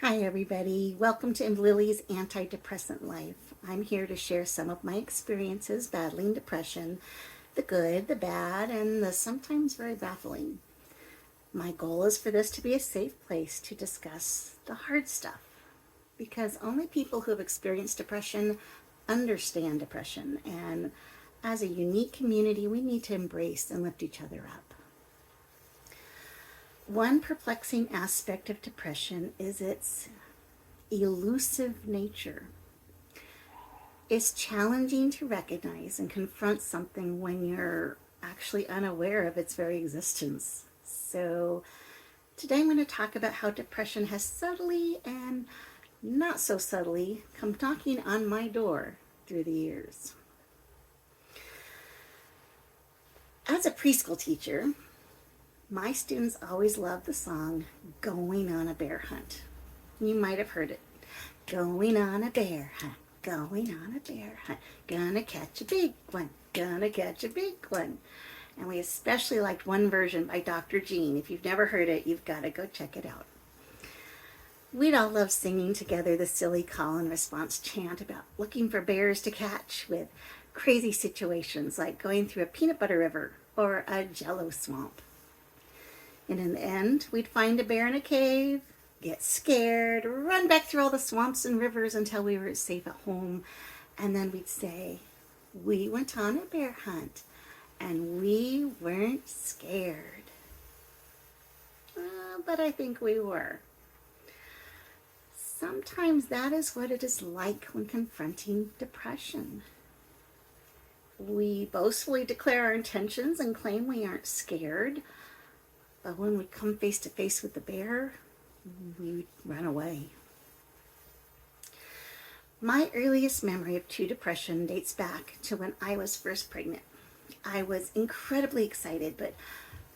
Hi everybody, welcome to Lily's Antidepressant Life. I'm here to share some of my experiences battling depression, the good, the bad, and the sometimes very baffling. My goal is for this to be a safe place to discuss the hard stuff, because only people who have experienced depression understand depression, and as a unique community we need to embrace and lift each other up. One perplexing aspect of depression is its elusive nature. It's challenging to recognize and confront something when you're actually unaware of its very existence. So today I'm going to talk about how depression has subtly and not so subtly come knocking on my door through the years. As a preschool teacher, my students always loved the song Going on a Bear Hunt. You might have heard it. Going on a bear hunt, going on a bear hunt, gonna catch a big one, gonna catch a big one. And we especially liked one version by Dr. Jean. If you've never heard it, you've got to go check it out. We'd all love singing together the silly call and response chant about looking for bears to catch with crazy situations like going through a peanut butter river or a jello swamp. And in the end, we'd find a bear in a cave, get scared, run back through all the swamps and rivers until we were safe at home, and then we'd say, we went on a bear hunt, and we weren't scared. But I think we were. Sometimes that is what it is like when confronting depression. We boastfully declare our intentions and claim we aren't scared, but when we come face to face with the bear, we run away. My earliest memory of true depression dates back to when I was first pregnant. I was incredibly excited, but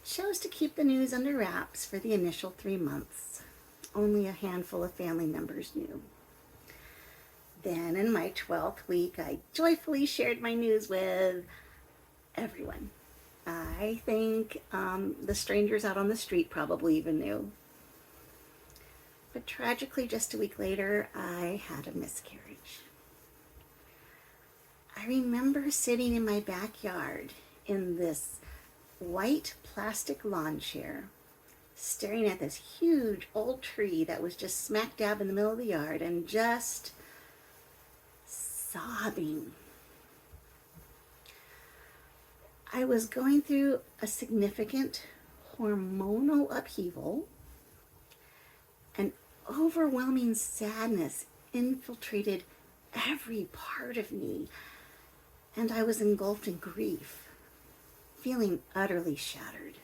chose to keep the news under wraps for the initial 3 months. Only a handful of family members knew. Then in my 12th week, I joyfully shared my news with everyone. I think the strangers out on the street probably even knew. But tragically, just a week later, I had a miscarriage. I remember sitting in my backyard in this white plastic lawn chair, staring at this huge old tree that was just smack dab in the middle of the yard and just sobbing. I was going through a significant hormonal upheaval. An overwhelming sadness infiltrated every part of me, and I was engulfed in grief, feeling utterly shattered.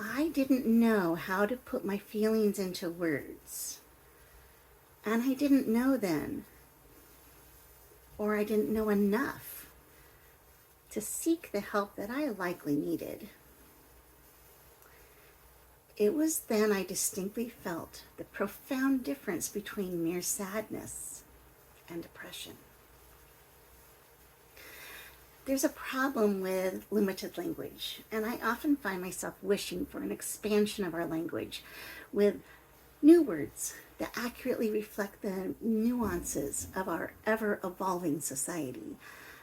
I didn't know how to put my feelings into words, and I didn't know then, or I didn't know enough to seek the help that I likely needed. It was then I distinctly felt the profound difference between mere sadness and depression. There's a problem with limited language, and I often find myself wishing for an expansion of our language with new words that accurately reflect the nuances of our ever-evolving society.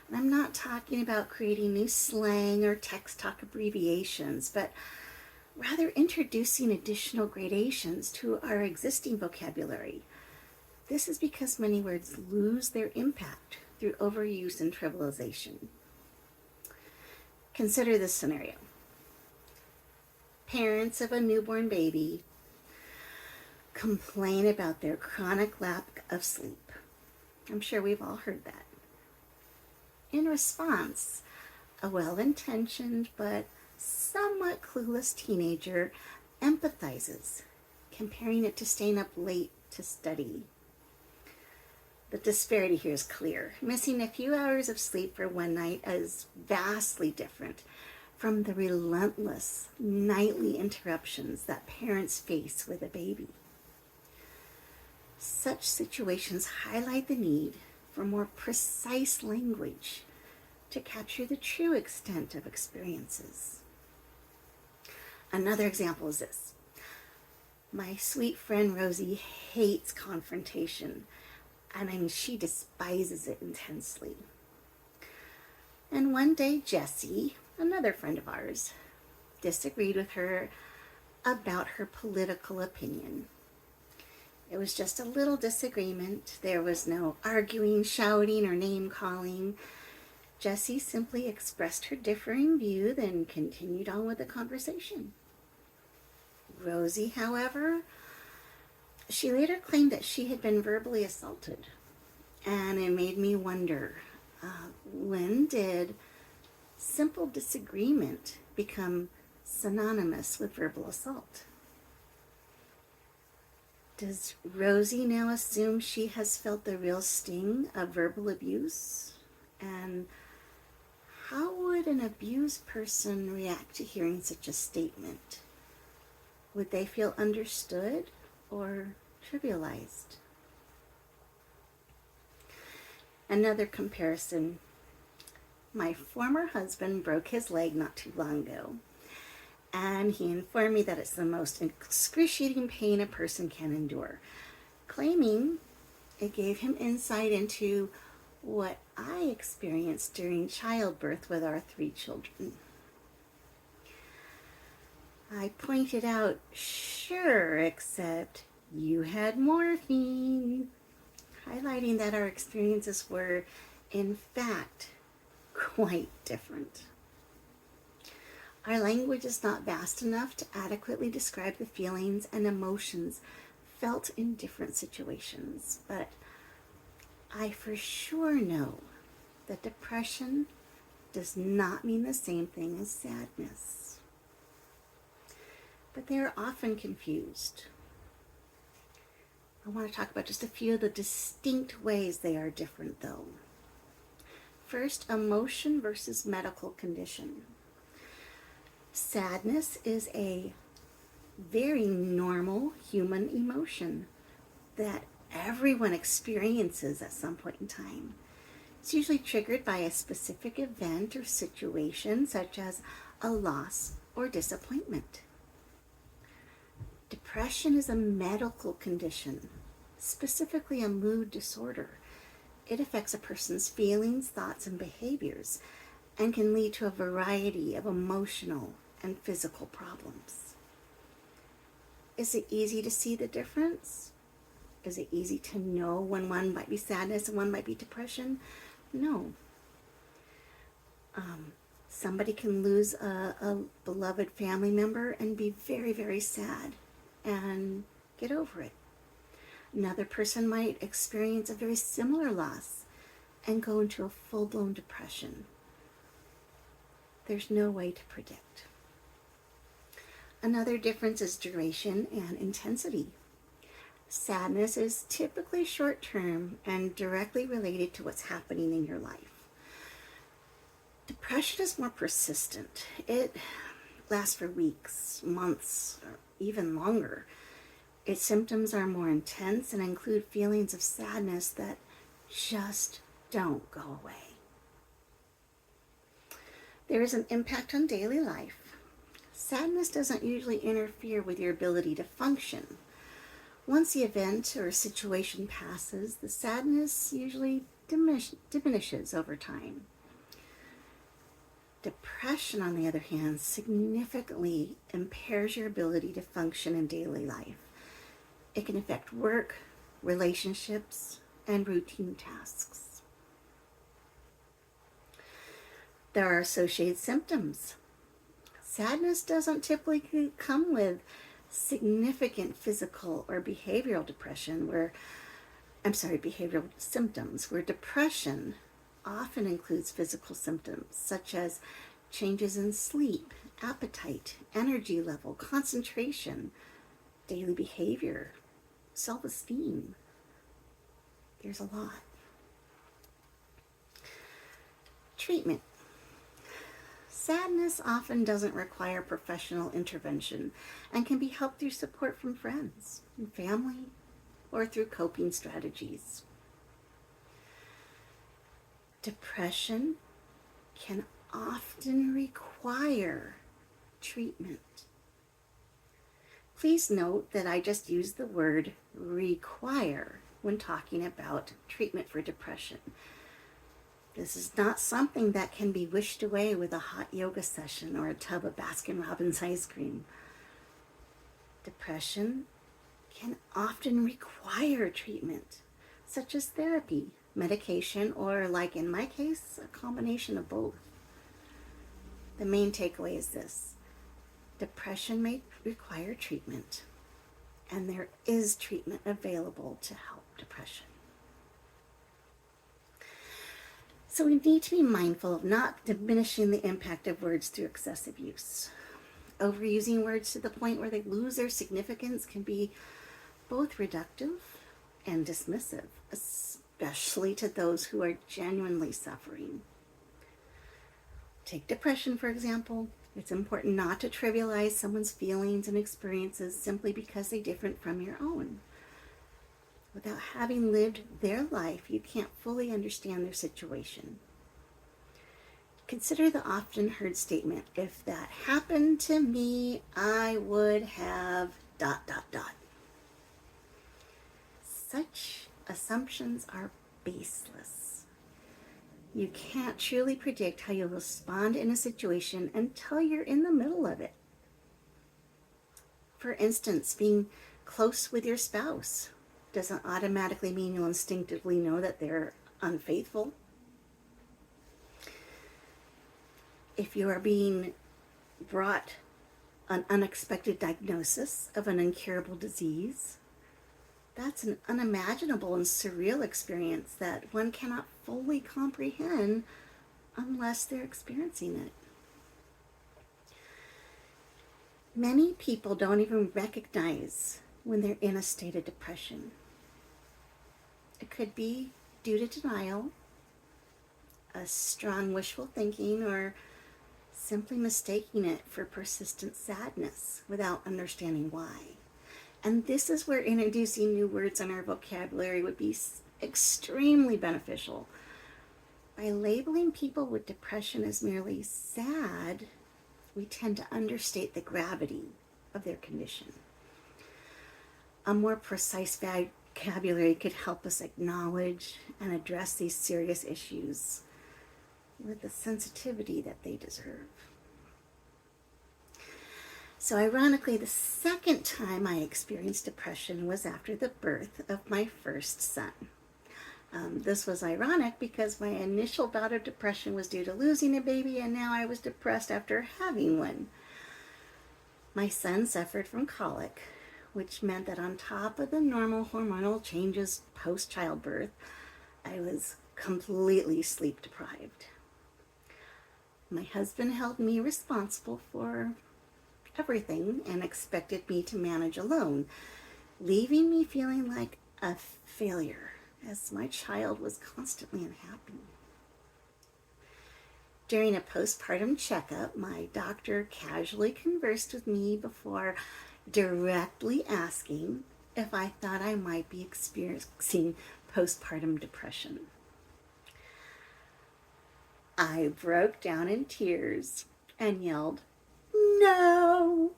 And I'm not talking about creating new slang or text talk abbreviations, but rather introducing additional gradations to our existing vocabulary. This is because many words lose their impact through overuse and trivialization. Consider this scenario. Parents of a newborn baby complain about their chronic lack of sleep. I'm sure we've all heard that. In response, a well-intentioned but somewhat clueless teenager empathizes, comparing it to staying up late to study. The disparity here is clear. Missing a few hours of sleep for one night is vastly different from the relentless nightly interruptions that parents face with a baby. Such situations highlight the need for more precise language to capture the true extent of experiences. Another example is this. My sweet friend Rosie hates confrontation, and I mean, she despises it intensely. And one day, Jessie, another friend of ours, disagreed with her about her political opinion. It was just a little disagreement. There was no arguing, shouting, or name calling. Jessie simply expressed her differing view, then continued on with the conversation. Rosie, however, she later claimed that she had been verbally assaulted. And it made me wonder, when did simple disagreement become synonymous with verbal assault? Does Rosie now assume she has felt the real sting of verbal abuse? And how would an abused person react to hearing such a statement? Would they feel understood or trivialized? Another comparison. My former husband broke his leg not too long ago, and he informed me that it's the most excruciating pain a person can endure, claiming it gave him insight into what I experienced during childbirth with our 3 children. I pointed out, sure, except you had morphine, highlighting that our experiences were, in fact, quite different. Our language is not vast enough to adequately describe the feelings and emotions felt in different situations, but I for sure know that depression does not mean the same thing as sadness. But they are often confused. I want to talk about just a few of the distinct ways they are different, though. First, emotion versus medical condition. Sadness is a very normal human emotion that everyone experiences at some point in time. It's usually triggered by a specific event or situation, such as a loss or disappointment. Depression is a medical condition, specifically a mood disorder. It affects a person's feelings, thoughts, and behaviors, and can lead to a variety of emotional and physical problems. Is it easy to see the difference? Is it easy to know when one might be sadness and one might be depression? No. Somebody can lose a beloved family member and be very, very sad and get over it. Another person might experience a very similar loss and go into a full-blown depression. There's no way to predict. Another difference is duration and intensity. Sadness is typically short-term and directly related to what's happening in your life. Depression is more persistent. It lasts for weeks, months, or even longer. Its symptoms are more intense and include feelings of sadness that just don't go away. There is an impact on daily life. Sadness doesn't usually interfere with your ability to function. Once the event or situation passes, the sadness usually diminishes over time. Depression, on the other hand, significantly impairs your ability to function in daily life. It can affect work, relationships, and routine tasks. There are associated symptoms. Sadness doesn't typically come with significant physical or behavioral behavioral symptoms, where depression often includes physical symptoms such as changes in sleep, appetite, energy level, concentration, daily behavior, self-esteem. There's a lot. Treatment. Sadness often doesn't require professional intervention and can be helped through support from friends and family or through coping strategies. Depression can often require treatment. Please note that I just used the word require when talking about treatment for depression. This is not something that can be wished away with a hot yoga session or a tub of Baskin-Robbins ice cream. Depression can often require treatment, such as therapy, medication, or, like in my case, a combination of both. The main takeaway is this: depression may require treatment, and there is treatment available to help depression. So we need to be mindful of not diminishing the impact of words through excessive use. Overusing words to the point where they lose their significance can be both reductive and dismissive, especially to those who are genuinely suffering. Take depression, for example. It's important not to trivialize someone's feelings and experiences simply because they're different from your own. Without having lived their life, you can't fully understand their situation. Consider the often heard statement, if that happened to me, I would have ... Such assumptions are baseless. You can't truly predict how you'll respond in a situation until you're in the middle of it. For instance, being close with your spouse doesn't automatically mean you'll instinctively know that they're unfaithful. If you are being brought an unexpected diagnosis of an incurable disease, that's an unimaginable and surreal experience that one cannot fully comprehend unless they're experiencing it. Many people don't even recognize when they're in a state of depression. It could be due to denial, a strong wishful thinking, or simply mistaking it for persistent sadness without understanding why. And this is where introducing new words in our vocabulary would be extremely beneficial. By labeling people with depression as merely sad, we tend to understate the gravity of their condition. A more precise vocabulary could help us acknowledge and address these serious issues with the sensitivity that they deserve. So ironically, the second time I experienced depression was after the birth of my first son. This was ironic because my initial bout of depression was due to losing a baby, and now I was depressed after having one. My son suffered from colic, which meant that on top of the normal hormonal changes post-childbirth, I was completely sleep deprived. My husband held me responsible for everything and expected me to manage alone, leaving me feeling like a failure as my child was constantly unhappy. During a postpartum checkup, my doctor casually conversed with me before directly asking if I thought I might be experiencing postpartum depression. I broke down in tears and yelled, "No!"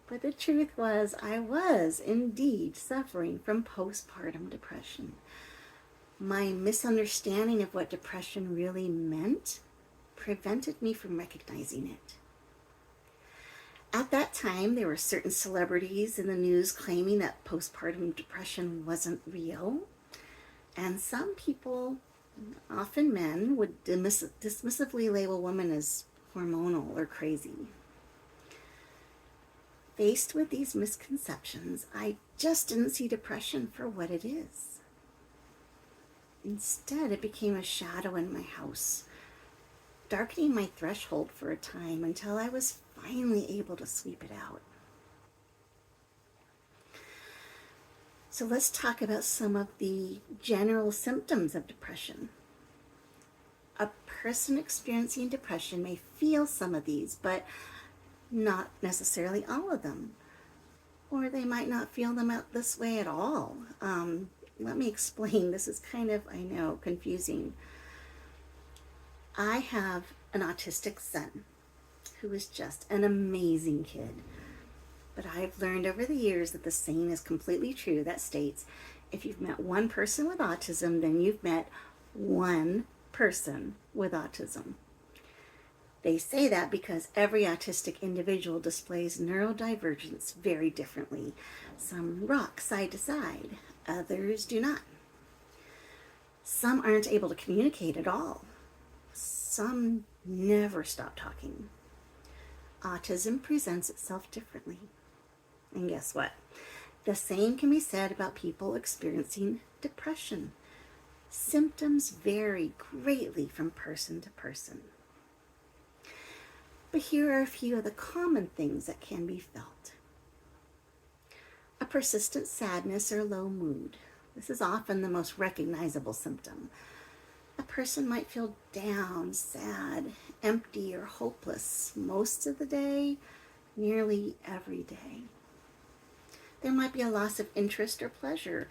But the truth was, I was indeed suffering from postpartum depression. My misunderstanding of what depression really meant prevented me from recognizing it. At that time, there were certain celebrities in the news claiming that postpartum depression wasn't real, and some people, often men, would dismissively label women as hormonal or crazy. Faced with these misconceptions, I just didn't see depression for what it is. Instead, it became a shadow in my house, darkening my threshold for a time until I was finally able to sweep it out. So let's talk about some of the general symptoms of depression. A person experiencing depression may feel some of these, but not necessarily all of them. Or they might not feel them out this way at all. Let me explain. This is kind of, I know, confusing. I have an autistic son who is just an amazing kid. But I've learned over the years that the saying is completely true that states, if you've met one person with autism, then you've met one person with autism. They say that because every autistic individual displays neurodivergence very differently. Some rock side to side, others do not. Some aren't able to communicate at all. Some never stop talking. Autism presents itself differently. And guess what? The same can be said about people experiencing depression. Symptoms vary greatly from person to person. But here are a few of the common things that can be felt. A persistent sadness or low mood. This is often the most recognizable symptom. A person might feel down, sad, empty, or hopeless most of the day, nearly every day. There might be a loss of interest or pleasure.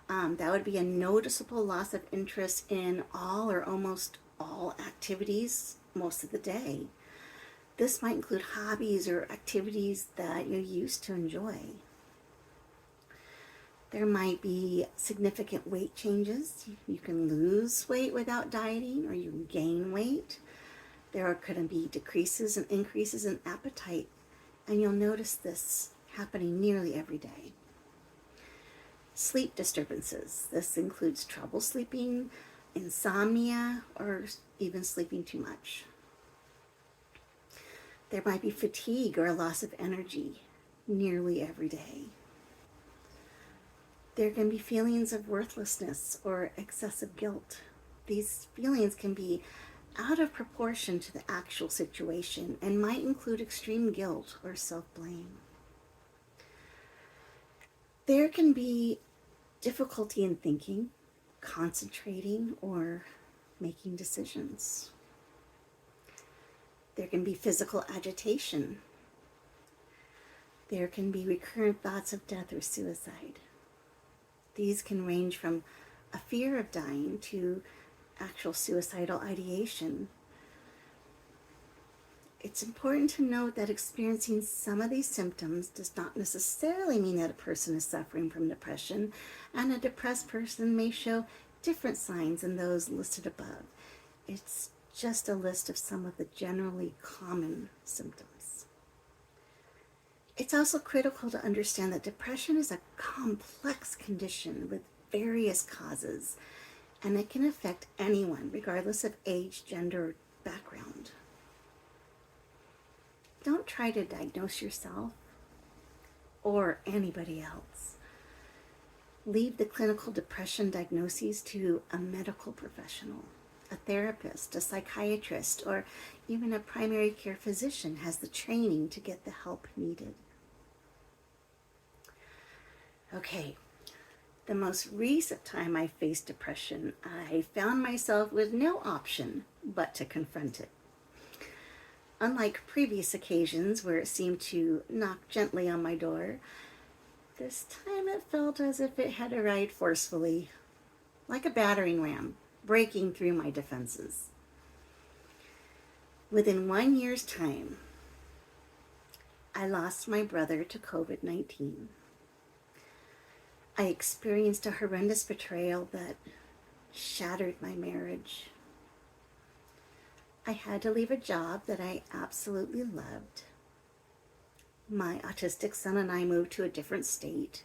That would be a noticeable loss of interest in all or almost all activities most of the day. This might include hobbies or activities that you used to enjoy. There might be significant weight changes. You can lose weight without dieting, or you can gain weight. There could be decreases and increases in appetite, and you'll notice this happening nearly every day. Sleep disturbances. This includes trouble sleeping, insomnia, or even sleeping too much. There might be fatigue or a loss of energy nearly every day. There can be feelings of worthlessness or excessive guilt. These feelings can be out of proportion to the actual situation and might include extreme guilt or self-blame. There can be difficulty in thinking, concentrating, or making decisions. There can be physical agitation. There can be recurrent thoughts of death or suicide. These can range from a fear of dying to actual suicidal ideation. It's important to note that experiencing some of these symptoms does not necessarily mean that a person is suffering from depression, and a depressed person may show different signs than those listed above. It's just a list of some of the generally common symptoms. It's also critical to understand that depression is a complex condition with various causes, and it can affect anyone, regardless of age, gender, or background. Don't try to diagnose yourself or anybody else. Leave the clinical depression diagnoses to a medical professional. A therapist, a psychiatrist, or even a primary care physician has the training to get the help needed. Okay, the most recent time I faced depression, I found myself with no option but to confront it. Unlike previous occasions where it seemed to knock gently on my door, this time it felt as if it had arrived forcefully, like a battering ram, breaking through my defenses. Within 1 year's time, I lost my brother to COVID-19. I experienced a horrendous betrayal that shattered my marriage. I had to leave a job that I absolutely loved. My autistic son and I moved to a different state.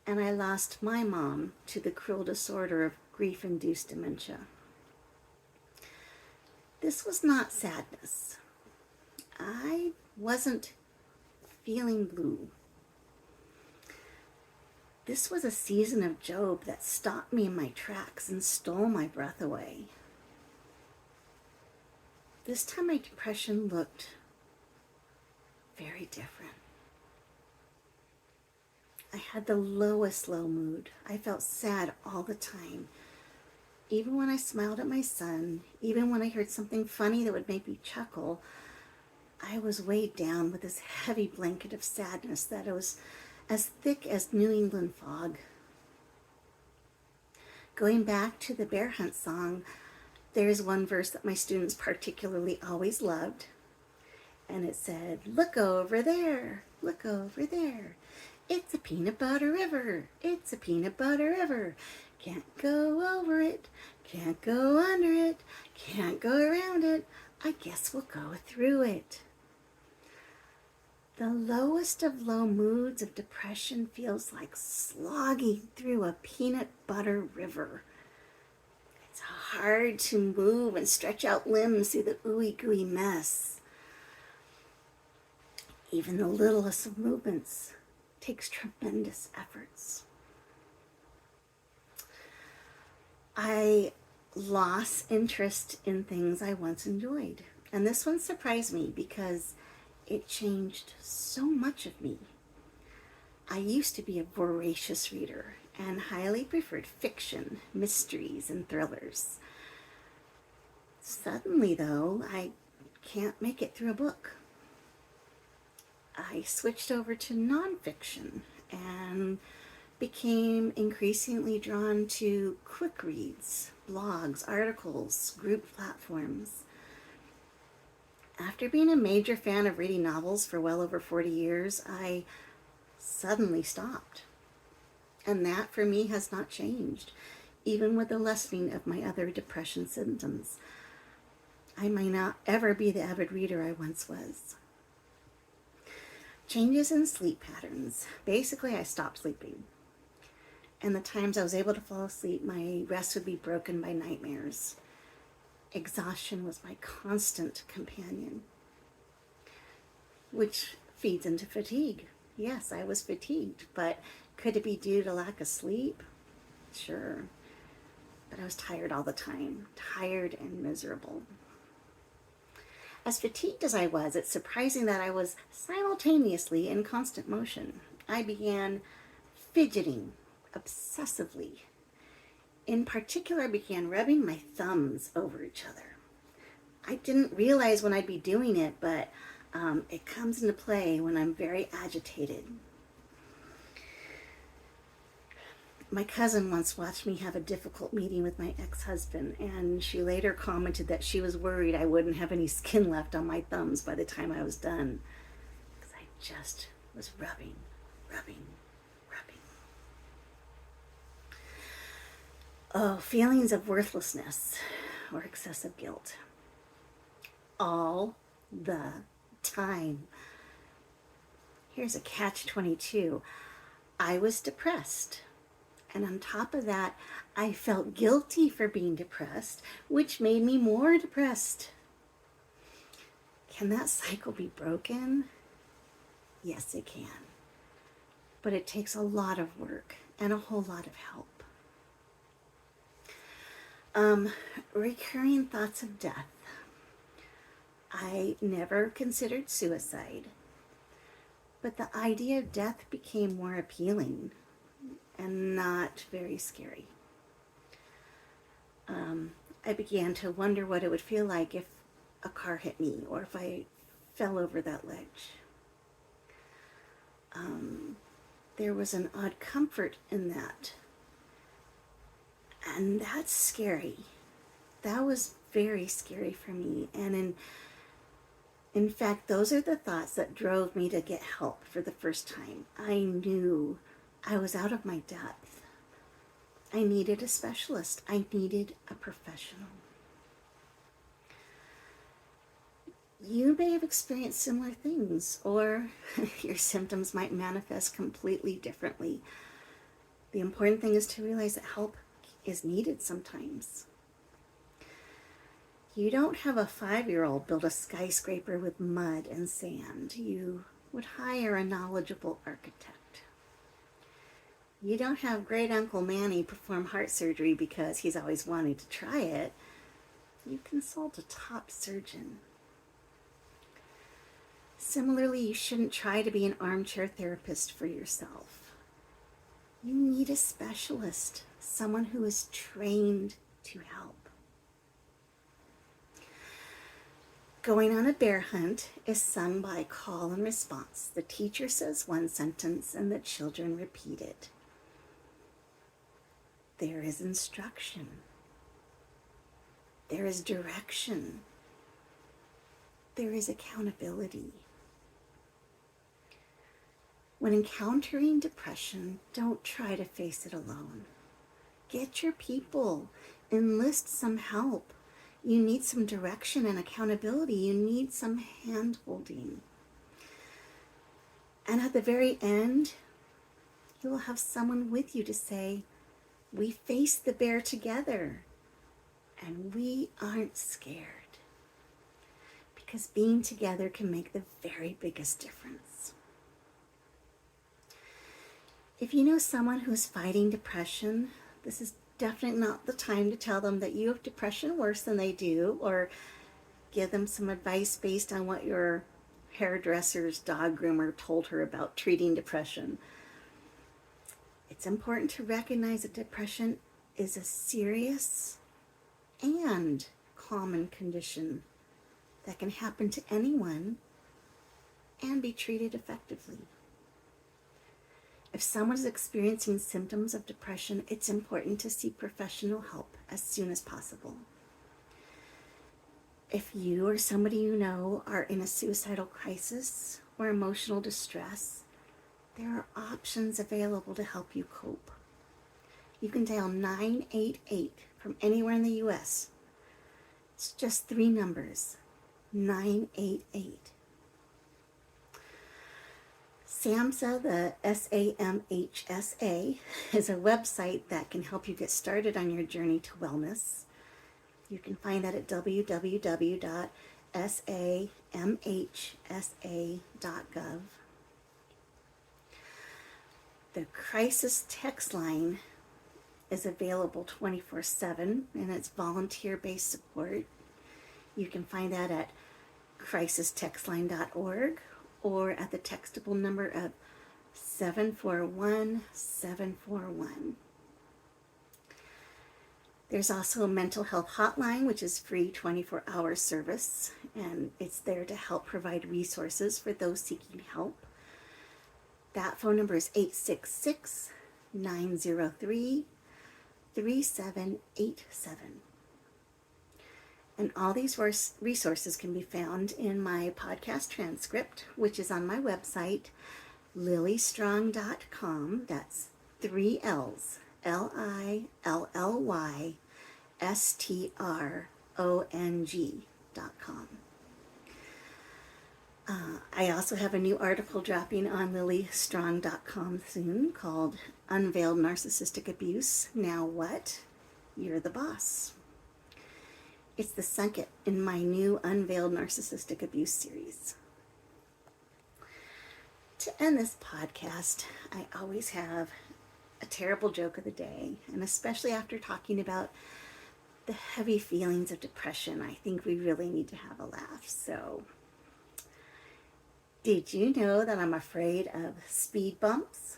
And I lost my mom to the cruel disorder of grief-induced dementia. This was not sadness. I wasn't feeling blue. This was a season of Job that stopped me in my tracks and stole my breath away. This time my depression looked very different. I had the lowest low mood. I felt sad all the time. Even when I smiled at my son, even when I heard something funny that would make me chuckle, I was weighed down with this heavy blanket of sadness that was as thick as New England fog. Going back to the bear hunt song, there is one verse that my students particularly always loved. And it said, "Look over there, look over there. It's a peanut butter river, it's a peanut butter river. Can't go over it, can't go under it, can't go around it. I guess we'll go through it." The lowest of low moods of depression feels like slogging through a peanut butter river. It's hard to move and stretch out limbs through the ooey gooey mess. Even the littlest of movements takes tremendous efforts. I lost interest in things I once enjoyed. And this one surprised me because it changed so much of me. I used to be a voracious reader and highly preferred fiction, mysteries, and thrillers. Suddenly, though, I can't make it through a book. I switched over to nonfiction and became increasingly drawn to quick reads, blogs, articles, group platforms. After being a major fan of reading novels for well over 40 years, I suddenly stopped. And that for me has not changed, even with the lessening of my other depression symptoms. I may not ever be the avid reader I once was. Changes in sleep patterns. Basically, I stopped sleeping. And the times I was able to fall asleep, my rest would be broken by nightmares. Exhaustion was my constant companion, which feeds into fatigue. Yes, I was fatigued, but could it be due to lack of sleep? Sure. But I was tired all the time, tired and miserable. As fatigued as I was, it's surprising that I was simultaneously in constant motion. I began fidgeting obsessively. In particular, I began rubbing my thumbs over each other. I didn't realize when I'd be doing it, but it comes into play when I'm very agitated. My cousin once watched me have a difficult meeting with my ex-husband, and she later commented that she was worried I wouldn't have any skin left on my thumbs by the time I was done, because I just was rubbing. Oh, feelings of worthlessness or excessive guilt. All the time. Here's a catch-22. I was depressed. And on top of that, I felt guilty for being depressed, which made me more depressed. Can that cycle be broken? Yes, it can. But it takes a lot of work and a whole lot of help. Recurring thoughts of death. I never considered suicide, but the idea of death became more appealing and not very scary. I began to wonder what it would feel like if a car hit me or if I fell over that ledge. There was an odd comfort in that. And that's scary. That was very scary for me. And in fact, those are the thoughts that drove me to get help for the first time. I knew I was out of my depth. I needed a specialist. I needed a professional. You may have experienced similar things, or your symptoms might manifest completely differently. The important thing is to realize that help is needed sometimes. You don't have a 5-year-old build a skyscraper with mud and sand. You would hire a knowledgeable architect. You don't have great Uncle Manny perform heart surgery because he's always wanted to try it. You consult a top surgeon. Similarly, you shouldn't try to be an armchair therapist for yourself. You need a specialist, someone who is trained to help. Going on a bear hunt is sung by call and response. The teacher says one sentence and the children repeat it. There is instruction. There is direction. there is accountability. When encountering depression, don't try to face it alone. Get your people, enlist some help. You need some direction and accountability. You need some hand-holding. And at the very end, you will have someone with you to say, we face the bear together and we aren't scared. Because being together can make the very biggest difference. If you know someone who's fighting depression, this is definitely not the time to tell them that you have depression worse than they do, or give them some advice based on what your hairdresser's dog groomer told her about treating depression. It's important to recognize that depression is a serious and common condition that can happen to anyone and be treated effectively. If someone is experiencing symptoms of depression, it's important to seek professional help as soon as possible. If you or somebody you know are in a suicidal crisis or emotional distress, there are options available to help you cope. You can dial 988 from anywhere in the U.S. It's just 3 numbers, 988. SAMHSA, the SAMHSA, is a website that can help you get started on your journey to wellness. You can find that at www.samhsa.gov. The crisis text line is available 24/7, and it's volunteer-based support. You can find that at crisistextline.org or at the textable number of 741-741. There's also a mental health hotline, which is free 24-hour service, and it's there to help provide resources for those seeking help. That phone number is 866-903-3787. And all these resources can be found in my podcast transcript, which is on my website, lillystrong.com. That's 3 L's, LILLYSTRONG.com. I also have a new article dropping on lillystrong.com soon called Unveiled Narcissistic Abuse. Now what? You're the boss. It's the second in my new Unveiled Narcissistic Abuse series. To end this podcast, I always have a terrible joke of the day, and especially after talking about the heavy feelings of depression, I think we really need to have a laugh. So, did you know that I'm afraid of speed bumps?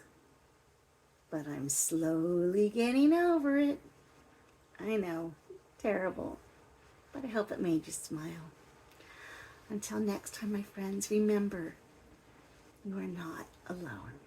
But I'm slowly getting over it. I know, terrible. But I hope it made you smile. Until next time, my friends, remember, you are not alone.